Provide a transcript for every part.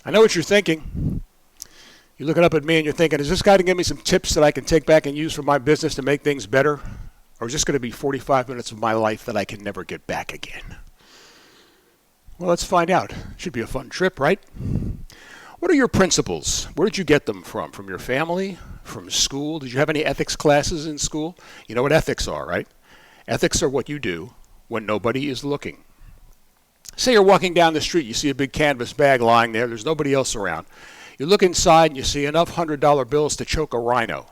I know what you're thinking. You're looking up at me and you're thinking, is this guy going to give me some tips that I can take back and use for my business to make things better? Or is this going to be 45 minutes of my life that I can never get back again? Well, let's find out. Should be a fun trip, right? What are your principles? Where did you get them from? From your family? From school? Did you have any ethics classes in school? You know what ethics are, right? Ethics are what you do when nobody is looking. Say you're walking down the street, you see a big canvas bag lying there, there's nobody else around. You look inside and you see enough $100 bills to choke a rhino.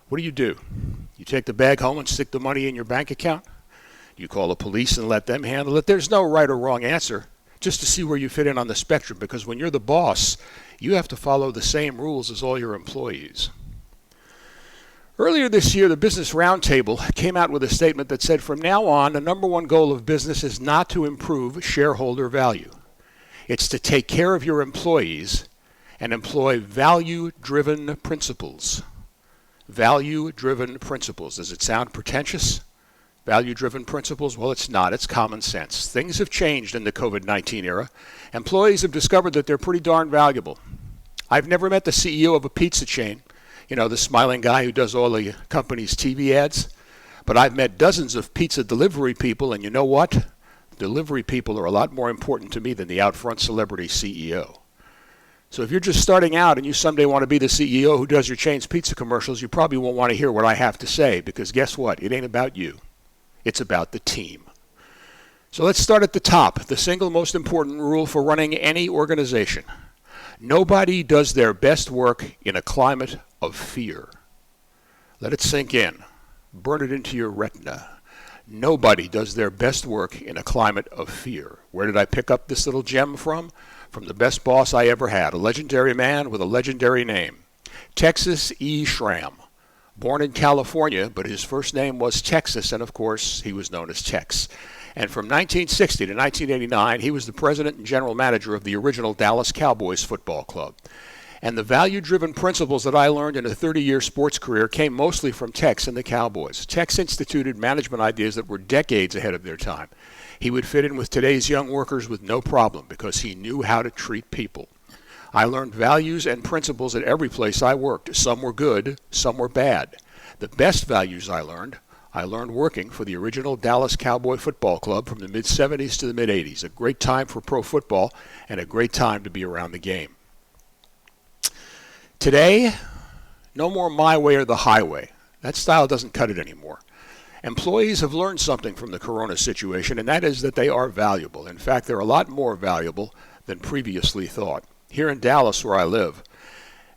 What do? You take the bag home and stick the money in your bank account? You call the police and let them handle it? There's no right or wrong answer, just to see where you fit in on the spectrum, because when you're the boss, you have to follow the same rules as all your employees. Earlier this year, the Business Roundtable came out with a statement that said, from now on, the number one goal of business is not to improve shareholder value. It's to take care of your employees and employ value-driven principles. Value-driven principles. Does it sound pretentious? Value-driven principles? Well, it's not. It's common sense. Things have changed in the COVID-19 era. Employees have discovered that they're pretty darn valuable. I've never met the CEO of a pizza chain, you know, the smiling guy who does all the company's TV ads. But I've met dozens of pizza delivery people, and you know what? Delivery people are a lot more important to me than the out-front celebrity CEO. So if you're just starting out and you someday want to be the CEO who does your chain's pizza commercials, you probably won't want to hear what I have to say, because guess what? It ain't about you. It's about the team. So let's start at the top. The single most important rule for running any organization. Nobody does their best work in a climate of fear. Let it sink in. Burn it into your retina. Nobody does their best work in a climate of fear. Where did I pick up this little gem from? From the best boss I ever had, a legendary man with a legendary name, Texas E. Schramm. Born in California, but his first name was Texas, and of course, he was known as Tex. And from 1960 to 1989, he was the president and general manager of the original Dallas Cowboys football club. And the value-driven principles that I learned in a 30-year sports career came mostly from Tex and the Cowboys. Tex instituted management ideas that were decades ahead of their time. He would fit in with today's young workers with no problem because he knew how to treat people. I learned values and principles at every place I worked. Some were good, some were bad. The best values I learned working for the original Dallas Cowboy football club from the mid-70s to the mid-80s. A great time for pro football and a great time to be around the game. Today, no more my way or the highway. That style doesn't cut it anymore. Employees have learned something from the corona situation, and that is that they are valuable. In fact, they're a lot more valuable than previously thought. Here in Dallas, where I live,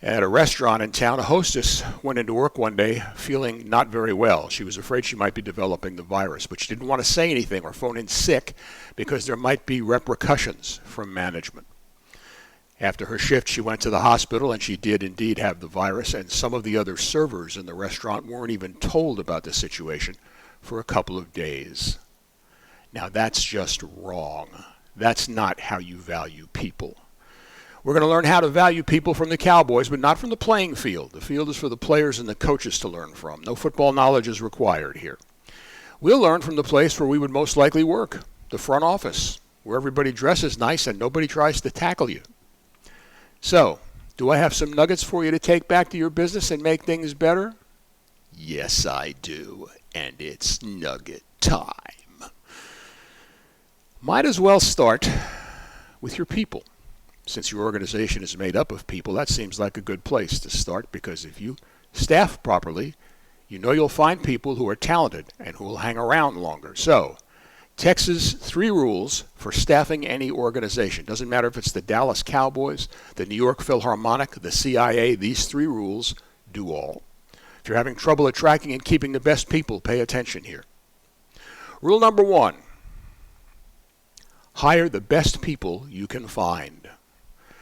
at a restaurant in town, a hostess went into work one day feeling not very well. She was afraid she might be developing the virus, but she didn't want to say anything or phone in sick because there might be repercussions from management. After her shift, she went to the hospital, and she did indeed have the virus, and some of the other servers in the restaurant weren't even told about the situation for a couple of days. Now, that's just wrong. That's not how you value people. We're going to learn how to value people from the Cowboys, but not from the playing field. The field is for the players and the coaches to learn from. No football knowledge is required here. We'll learn from the place where we would most likely work, the front office, where everybody dresses nice and nobody tries to tackle you. So, do I have some nuggets for you to take back to your business and make things better? Yes, I do. And it's nugget time. Might as well start with your people. Since your organization is made up of people, that seems like a good place to start, because if you staff properly, you know you'll find people who are talented and who will hang around longer. So, Texas 3 rules for staffing any organization. Doesn't matter if it's the Dallas Cowboys, the New York Philharmonic, the CIA, these 3 rules do all. If you're having trouble attracting and keeping the best people, pay attention here. Rule number 1, hire the best people you can find.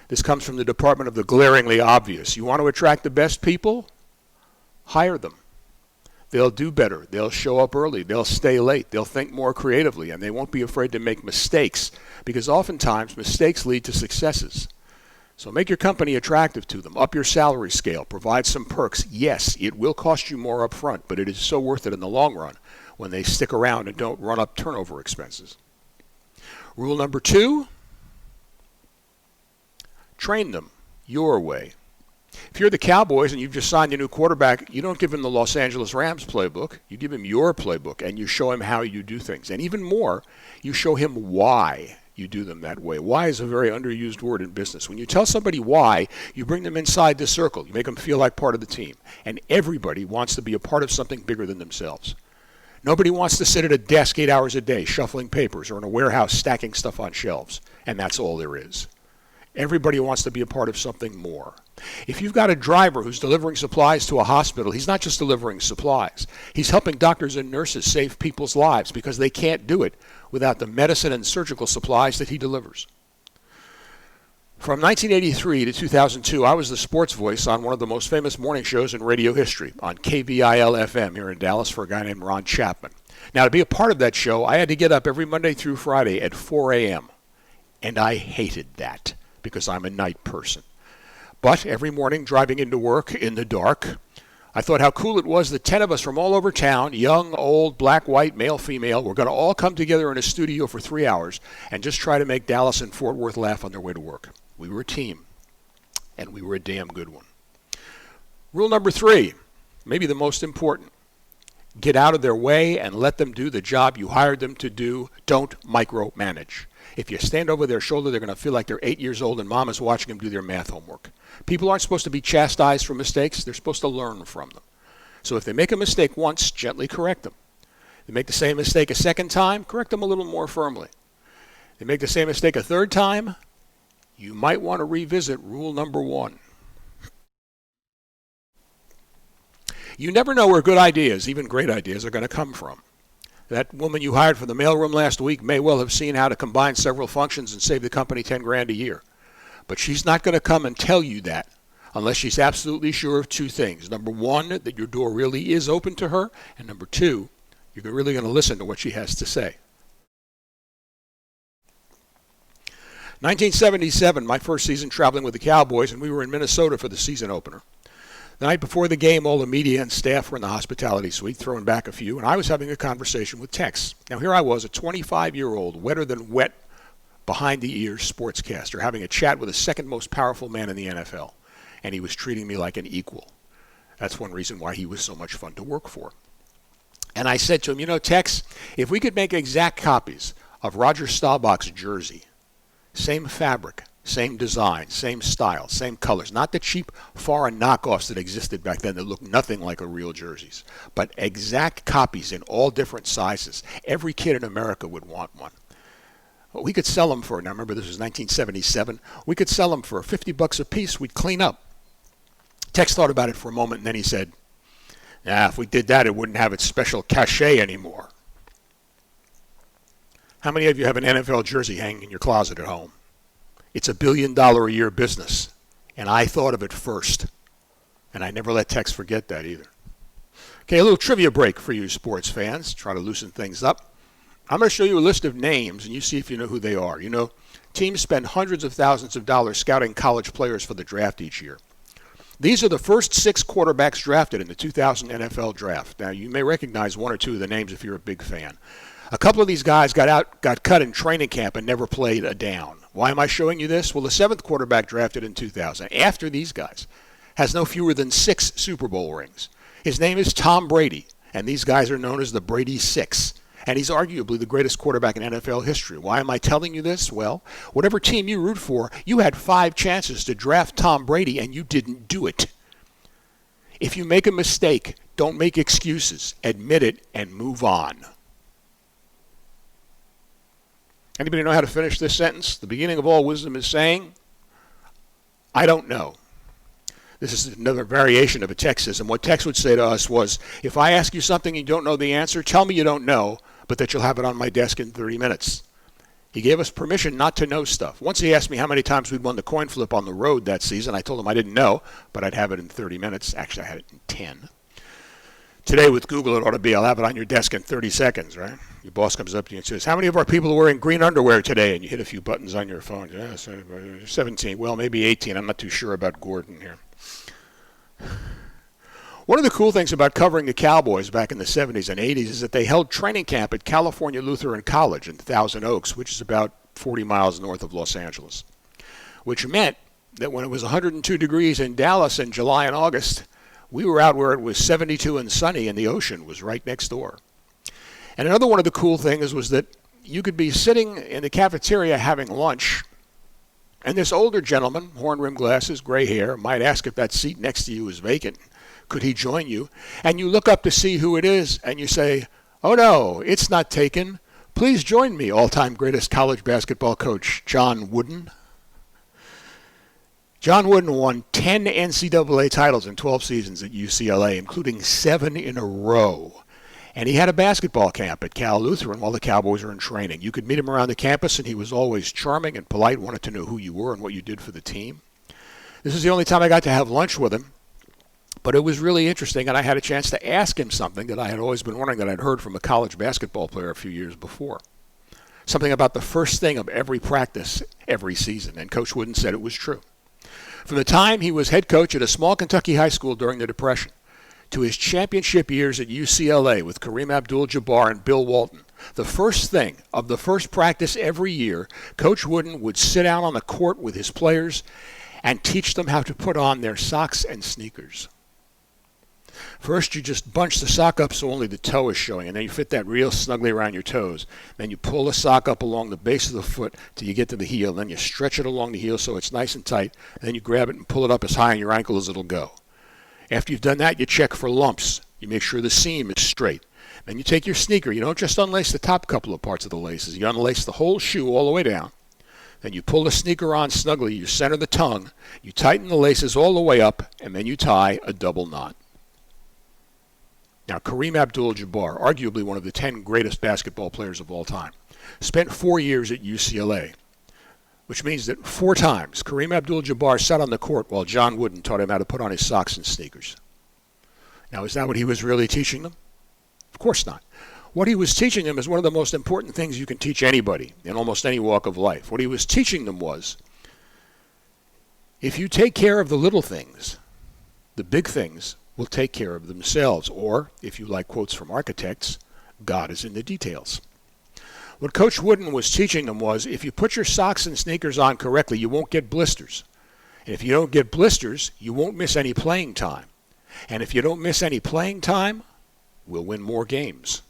This comes from the Department of the Glaringly Obvious. You want to attract the best people? Hire them. They'll do better. They'll show up early. They'll stay late. They'll think more creatively, and they won't be afraid to make mistakes, because oftentimes mistakes lead to successes. So make your company attractive to them. Up your salary scale. Provide some perks. Yes, it will cost you more up front, but it is so worth it in the long run when they stick around and don't run up turnover expenses. Rule number 2, Train them your way. If you're the Cowboys and you've just signed a new quarterback, you don't give him the Los Angeles Rams playbook. You give him your playbook, and you show him how you do things. And even more, you show him why you do them that way. Why is a very underused word in business. When you tell somebody why, you bring them inside the circle. You make them feel like part of the team. And everybody wants to be a part of something bigger than themselves. Nobody wants to sit at a desk 8 hours a day shuffling papers or in a warehouse stacking stuff on shelves. And that's all there is. Everybody wants to be a part of something more. If you've got a driver who's delivering supplies to a hospital, he's not just delivering supplies. He's helping doctors and nurses save people's lives because they can't do it without the medicine and surgical supplies that he delivers. From 1983 to 2002, I was the sports voice on one of the most famous morning shows in radio history on KVIL-FM here in Dallas for a guy named Ron Chapman. Now, to be a part of that show, I had to get up every Monday through Friday at 4 a.m., and I hated that because I'm a night person. But every morning, driving into work in the dark, I thought how cool it was that 10 of us from all over town, young, old, black, white, male, female, were going to all come together in a studio for 3 hours and just try to make Dallas and Fort Worth laugh on their way to work. We were a team, and we were a damn good one. Rule number 3, maybe the most important. Get out of their way and let them do the job you hired them to do. Don't micromanage. If you stand over their shoulder, they're going to feel like they're 8 years old and mom is watching them do their math homework. People aren't supposed to be chastised for mistakes. They're supposed to learn from them. So if they make a mistake once, gently correct them. They make the same mistake a second time, correct them a little more firmly. They make the same mistake a third time, you might want to revisit rule number 1. You never know where good ideas, even great ideas, are going to come from. That woman you hired for the mailroom last week may well have seen how to combine several functions and save the company $10,000 a year. But she's not going to come and tell you that unless she's absolutely sure of 2 things. Number 1, that your door really is open to her. And number 2, you're really going to listen to what she has to say. 1977, my first season traveling with the Cowboys, and we were in Minnesota for the season opener. The night before the game, all the media and staff were in the hospitality suite, throwing back a few, and I was having a conversation with Tex. Now, here I was, a 25-year-old, wetter than wet, behind-the-ears sportscaster, having a chat with the second most powerful man in the NFL, and he was treating me like an equal. That's one reason why he was so much fun to work for. And I said to him, you know, Tex, if we could make exact copies of Roger Staubach's jersey, same fabric, same design, same style, same colors. Not the cheap foreign knockoffs that existed back then that looked nothing like a real jerseys, but exact copies in all different sizes. Every kid in America would want one. Well, we could sell them for, now remember this was 1977, we could sell them for $50 a piece. We'd clean up. Tex thought about it for a moment, and then he said, if we did that, it wouldn't have its special cachet anymore. How many of you have an NFL jersey hanging in your closet at home? It's $1 billion a year business, and I thought of it first. And I never let Tex forget that either. Okay, a little trivia break for you sports fans. Try to loosen things up. I'm going to show you a list of names, and you see if you know who they are. You know, teams spend hundreds of thousands of dollars scouting college players for the draft each year. These are the first 6 quarterbacks drafted in the 2000 NFL draft. Now, you may recognize 1 or 2 of the names if you're a big fan. A couple of these guys got cut in training camp and never played a down. Why am I showing you this? Well, the 7th quarterback drafted in 2000, after these guys, has no fewer than 6 Super Bowl rings. His name is Tom Brady, and these guys are known as the Brady Six. And he's arguably the greatest quarterback in NFL history. Why am I telling you this? Well, whatever team you root for, you had 5 chances to draft Tom Brady, and you didn't do it. If you make a mistake, don't make excuses. Admit it and move on. Anybody know how to finish this sentence? The beginning of all wisdom is saying, I don't know. This is another variation of a Texism. What Tex would say to us was, if I ask you something and you don't know the answer, tell me you don't know, but that you'll have it on my desk in 30 minutes. He gave us permission not to know stuff. Once he asked me how many times we'd won the coin flip on the road that season. I told him I didn't know, but I'd have it in 30 minutes. Actually, I had it in 10. Today with Google, it ought to be, I'll have it on your desk in 30 seconds, right? Your boss comes up to you and says, how many of our people are wearing green underwear today? And you hit a few buttons on your phone. Yeah, 17. Well, maybe 18. I'm not too sure about Gordon here. One of the cool things about covering the Cowboys back in the 70s and 80s is that they held training camp at California Lutheran College in Thousand Oaks, which is about 40 miles north of Los Angeles, which meant that when it was 102 degrees in Dallas in July and August, we were out where it was 72 and sunny and the ocean was right next door. And another one of the cool things was that you could be sitting in the cafeteria having lunch, and this older gentleman, horn-rimmed glasses, gray hair, might ask if that seat next to you is vacant. Could he join you? And you look up to see who it is, and you say, "Oh no, it's not taken. Please join me, all-time greatest college basketball coach, John Wooden." John Wooden won 10 NCAA titles in 12 seasons at UCLA, including 7 in a row. And he had a basketball camp at Cal Lutheran while the Cowboys were in training. You could meet him around the campus, and he was always charming and polite, wanted to know who you were and what you did for the team. This is the only time I got to have lunch with him, but it was really interesting, and I had a chance to ask him something that I had always been wondering that I'd heard from a college basketball player a few years before. Something about the first thing of every practice every season, and Coach Wooden said it was true. From the time he was head coach at a small Kentucky high school during the Depression to his championship years at UCLA with Kareem Abdul-Jabbar and Bill Walton, the first thing of the first practice every year, Coach Wooden would sit down on the court with his players and teach them how to put on their socks and sneakers. First, you just bunch the sock up so only the toe is showing, and then you fit that real snugly around your toes. Then you pull the sock up along the base of the foot till you get to the heel. Then you stretch it along the heel so it's nice and tight. And then you grab it and pull it up as high on your ankle as it'll go. After you've done that, you check for lumps. You make sure the seam is straight. Then you take your sneaker. You don't just unlace the top couple of parts of the laces. You unlace the whole shoe all the way down. Then you pull the sneaker on snugly. You center the tongue. You tighten the laces all the way up, and then you tie a double knot. Now, Kareem Abdul-Jabbar, arguably one of the 10 greatest basketball players of all time, spent 4 years at UCLA, which means that 4 times Kareem Abdul-Jabbar sat on the court while John Wooden taught him how to put on his socks and sneakers. Now, is that what he was really teaching them? Of course not. What he was teaching them is one of the most important things you can teach anybody in almost any walk of life. What he was teaching them was, if you take care of the little things, the big things will take care of themselves. Or, if you like quotes from architects, God is in the details. What Coach Wooden was teaching them was, if you put your socks and sneakers on correctly, you won't get blisters. And if you don't get blisters, you won't miss any playing time. And if you don't miss any playing time, we'll win more games.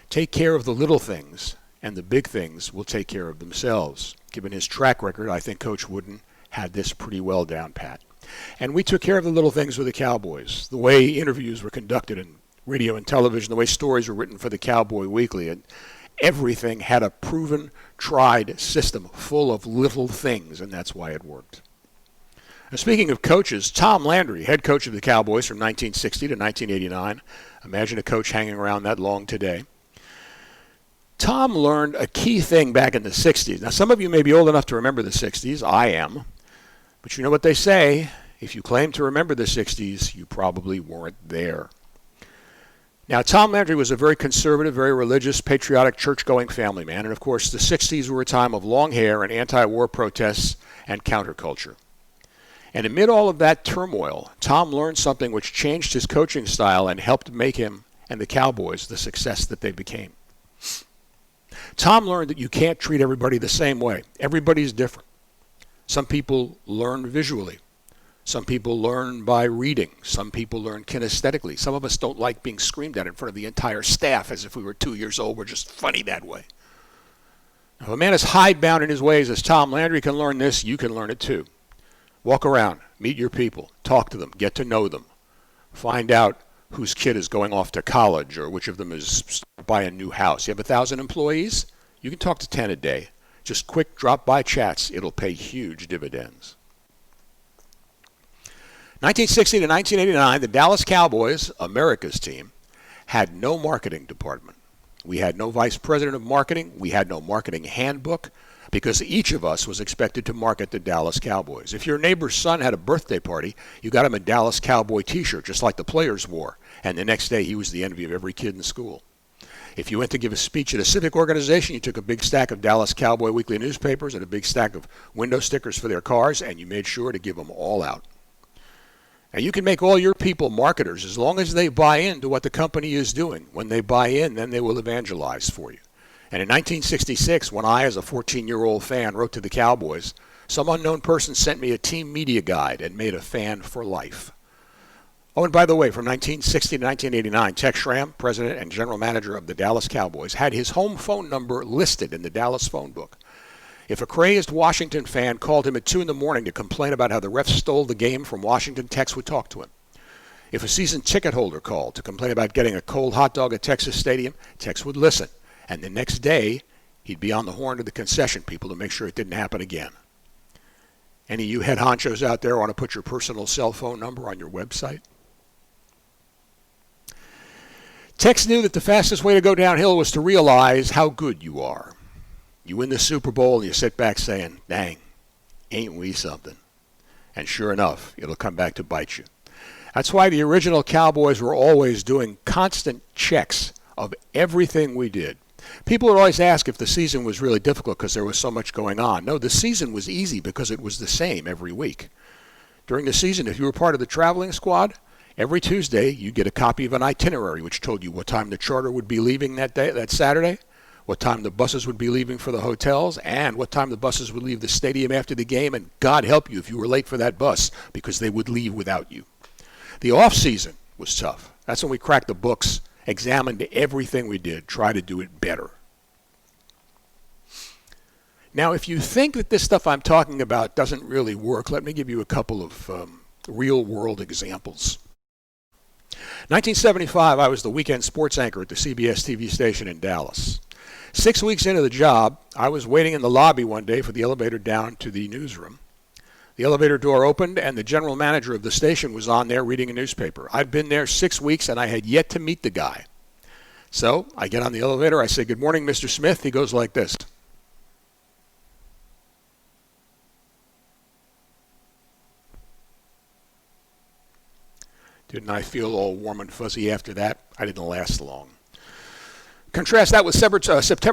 Take care of the little things, and the big things will take care of themselves. Given his track record, I think Coach Wooden had this pretty well down pat. And we took care of the little things with the Cowboys. The way interviews were conducted in radio and television, the way stories were written for the Cowboy Weekly, and everything had a proven, tried system full of little things, and that's why it worked. Now, speaking of coaches, Tom Landry, head coach of the Cowboys from 1960 to 1989. Imagine a coach hanging around that long today. Tom learned a key thing back in the 60s. Now, some of you may be old enough to remember the 60s. I am. But you know what they say, if you claim to remember the 60s, you probably weren't there. Now, Tom Landry was a very conservative, very religious, patriotic, church-going family man. And, of course, the 60s were a time of long hair and anti-war protests and counterculture. And amid all of that turmoil, Tom learned something which changed his coaching style and helped make him and the Cowboys the success that they became. Tom learned that you can't treat everybody the same way. Everybody's different. Some people learn visually. Some people learn by reading. Some people learn kinesthetically. Some of us don't like being screamed at in front of the entire staff as if we were 2 years old. We're just funny that way. Now, if a man is hidebound in his ways as Tom Landry can learn this, you can learn it too. Walk around, meet your people, talk to them, get to know them. Find out whose kid is going off to college or which of them is buying a new house. You have 1,000 employees? You can talk to 10 a day. Just quick drop-by chats. It'll pay huge dividends. 1960 to 1989, the Dallas Cowboys, America's team, had no marketing department. We had no vice president of marketing. We had no marketing handbook because each of us was expected to market the Dallas Cowboys. If your neighbor's son had a birthday party, you got him a Dallas Cowboy t-shirt, just like the players wore. And the next day, he was the envy of every kid in school. If you went to give a speech at a civic organization, you took a big stack of Dallas Cowboy Weekly newspapers and a big stack of window stickers for their cars, and you made sure to give them all out. And you can make all your people marketers as long as they buy into what the company is doing. When they buy in, then they will evangelize for you. And in 1966, when I, as a 14-year-old fan, wrote to the Cowboys, some unknown person sent me a team media guide and made a fan for life. Oh, and by the way, from 1960 to 1989, Tex Schramm, president and general manager of the Dallas Cowboys, had his home phone number listed in the Dallas phone book. If a crazed Washington fan called him at 2 in the morning to complain about how the refs stole the game from Washington, Tex would talk to him. If a season ticket holder called to complain about getting a cold hot dog at Texas Stadium, Tex would listen. And the next day, he'd be on the horn to the concession people to make sure it didn't happen again. Any of you head honchos out there want to put your personal cell phone number on your website? Tex knew that the fastest way to go downhill was to realize how good you are. You win the Super Bowl and you sit back saying, dang, ain't we something? And sure enough, it'll come back to bite you. That's why the original Cowboys were always doing constant checks of everything we did. People would always ask if the season was really difficult because there was so much going on. No, the season was easy because it was the same every week. During the season, if you were part of the traveling squad, every Tuesday you'd get a copy of an itinerary which told you what time the charter would be leaving that day, that Saturday, what time the buses would be leaving for the hotels, and what time the buses would leave the stadium after the game, and God help you if you were late for that bus because they would leave without you. The off season was tough. That's when we cracked the books, examined everything we did, tried to do it better. Now, if you think that this stuff I'm talking about doesn't really work, let me give you a couple of real-world examples. 1975, I was the weekend sports anchor at the CBS TV station in Dallas. 6 weeks into the job, I was waiting in the lobby one day for the elevator down to the newsroom. The elevator door opened, and the general manager of the station was on there reading a newspaper. I'd been there 6 weeks, and I had yet to meet the guy. So I get on the elevator. I say, "Good morning, Mr. Smith." He goes like this. Didn't I feel all warm and fuzzy after that? I didn't last long. Contrast that with September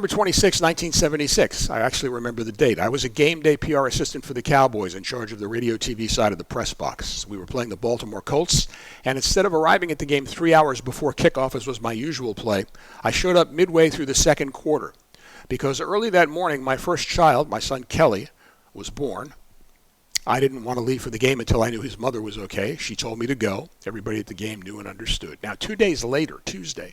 26, 1976. I actually remember the date. I was a game day PR assistant for the Cowboys in charge of the radio TV side of the press box. We were playing the Baltimore Colts, and instead of arriving at the game 3 hours before kickoff, as was my usual play, I showed up midway through the second quarter. Because early that morning, my first child, my son Kelly, was born. I didn't want to leave for the game until I knew his mother was okay. She told me to go. Everybody at the game knew and understood. Now, 2 days later, Tuesday,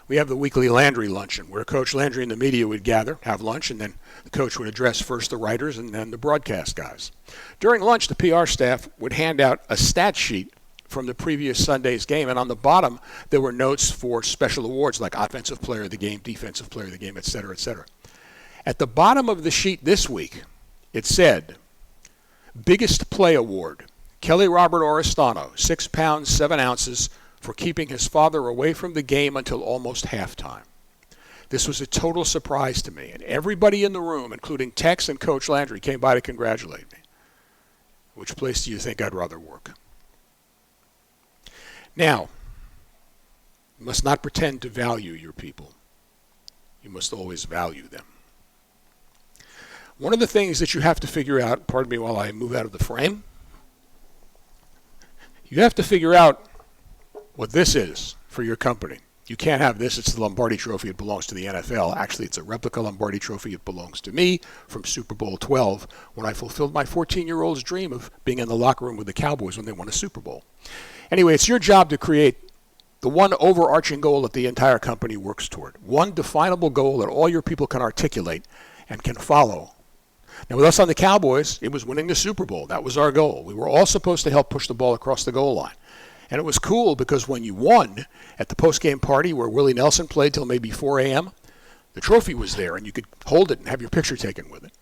we have the weekly Landry luncheon where Coach Landry and the media would gather, have lunch, and then the coach would address first the writers and then the broadcast guys. During lunch, the PR staff would hand out a stat sheet from the previous Sunday's game, and on the bottom there were notes for special awards like Offensive Player of the Game, Defensive Player of the Game, etc., etc. At the bottom of the sheet this week, it said, Biggest Play Award, Kelly Robert Oristano, 6 pounds, 7 ounces, for keeping his father away from the game until almost halftime. This was a total surprise to me, and everybody in the room, including Tex and Coach Landry, came by to congratulate me. Which place do you think I'd rather work? Now, you must not pretend to value your people. You must always value them. One of the things that you have to figure out, pardon me while I move out of the frame, you have to figure out what this is for your company. You can't have this. It's the Lombardi Trophy. It belongs to the NFL. Actually, it's a replica Lombardi Trophy. It belongs to me from Super Bowl 12 when I fulfilled my 14-year-old's dream of being in the locker room with the Cowboys when they won a Super Bowl. Anyway, it's your job to create the one overarching goal that the entire company works toward. One definable goal that all your people can articulate and can follow. Now, with us on the Cowboys, it was winning the Super Bowl. That was our goal. We were all supposed to help push the ball across the goal line. And it was cool because when you won at the post-game party where Willie Nelson played till maybe 4 a.m., the trophy was there and you could hold it and have your picture taken with it.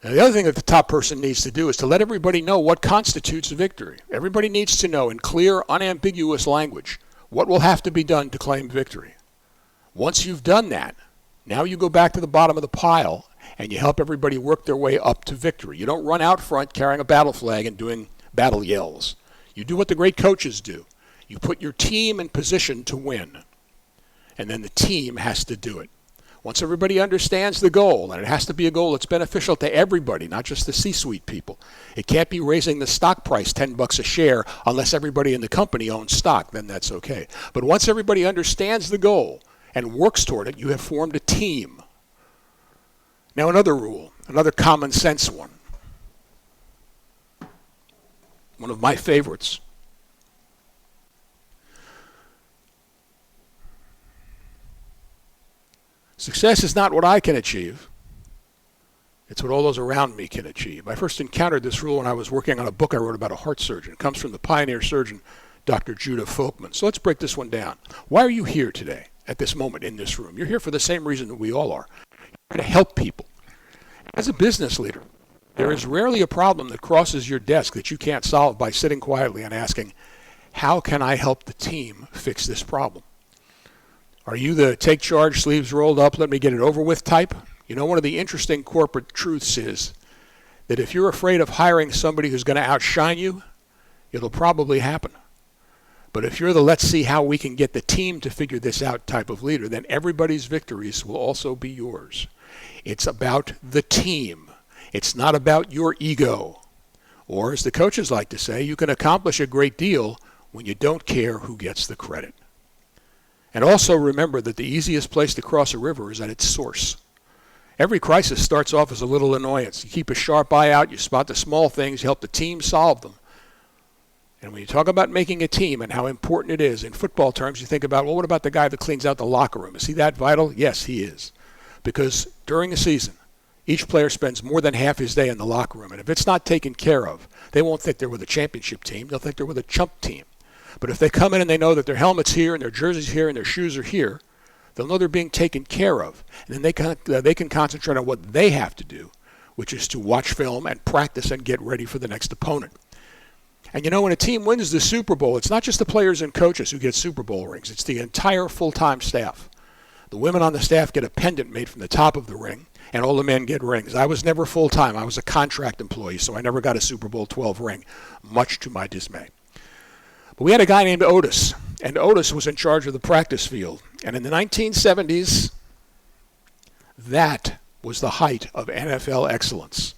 Now, the other thing that the top person needs to do is to let everybody know what constitutes victory. Everybody needs to know in clear, unambiguous language what will have to be done to claim victory. Once you've done that, now you go back to the bottom of the pile and you help everybody work their way up to victory. You don't run out front carrying a battle flag and doing battle yells. You do what the great coaches do. You put your team in position to win. And then the team has to do it. Once everybody understands the goal, and it has to be a goal that's beneficial to everybody, not just the C-suite people. It can't be raising the stock price $10 a share unless everybody in the company owns stock. Then that's okay. But once everybody understands the goal, and works toward it, you have formed a team. Now another rule, another common sense one of my favorites. Success is not what I can achieve. It's what all those around me can achieve. I first encountered this rule when I was working on a book I wrote about a heart surgeon. It comes from the pioneer surgeon, Dr. Judah Folkman. So let's break this one down. Why are you here today, at this moment in this room? You're here for the same reason that we all are. You're here to help people. As a business leader, there is rarely a problem that crosses your desk that you can't solve by sitting quietly and asking, how can I help the team fix this problem? Are you the take charge, sleeves rolled up, let me get it over with type? You know, one of the interesting corporate truths is that if you're afraid of hiring somebody who's going to outshine you, it'll probably happen. But if you're the let's see how we can get the team to figure this out type of leader, then everybody's victories will also be yours. It's about the team. It's not about your ego. Or as the coaches like to say, you can accomplish a great deal when you don't care who gets the credit. And also remember that the easiest place to cross a river is at its source. Every crisis starts off as a little annoyance. You keep a sharp eye out, you spot the small things, you help the team solve them. And when you talk about making a team and how important it is, in football terms, you think about, well, what about the guy that cleans out the locker room? Is he that vital? Yes, he is. Because during a season, each player spends more than half his day in the locker room. And if it's not taken care of, they won't think they're with a championship team. They'll think they're with a chump team. But if they come in and they know that their helmet's here and their jersey's here and their shoes are here, they'll know they're being taken care of. And then they can concentrate on what they have to do, which is to watch film and practice and get ready for the next opponent. And you know, when a team wins the Super Bowl, it's not just the players and coaches who get Super Bowl rings. It's the entire full-time staff. The women on the staff get a pendant made from the top of the ring, and all the men get rings. I was never full-time. I was a contract employee, so I never got a Super Bowl 12 ring, much to my dismay. But we had a guy named Otis, and Otis was in charge of the practice field. And in the 1970s, that was the height of NFL excellence.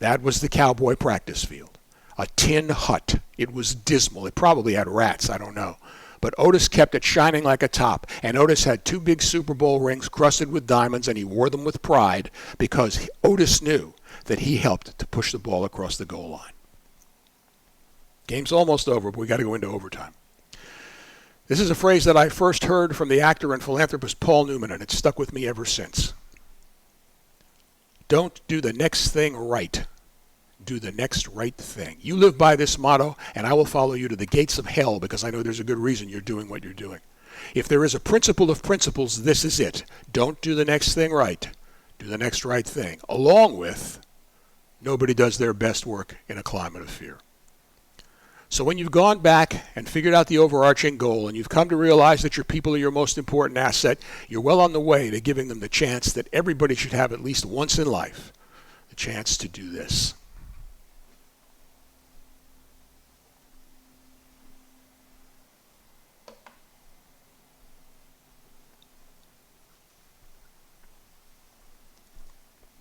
That was the cowboy practice field. A tin hut. It was dismal. It probably had rats, I don't know. But Otis kept it shining like a top. And Otis had 2 big Super Bowl rings crusted with diamonds, and he wore them with pride because Otis knew that he helped to push the ball across the goal line. Game's almost over, but we got to go into overtime. This is a phrase that I first heard from the actor and philanthropist Paul Newman, and it's stuck with me ever since. Don't do the next thing right. Do the next right thing. You live by this motto, and I will follow you to the gates of hell because I know there's a good reason you're doing what you're doing. If there is a principle of principles, this is it. Don't do the next thing right. Do the next right thing. Along with, nobody does their best work in a climate of fear. So when you've gone back and figured out the overarching goal and you've come to realize that your people are your most important asset, you're well on the way to giving them the chance that everybody should have at least once in life, the chance to do this.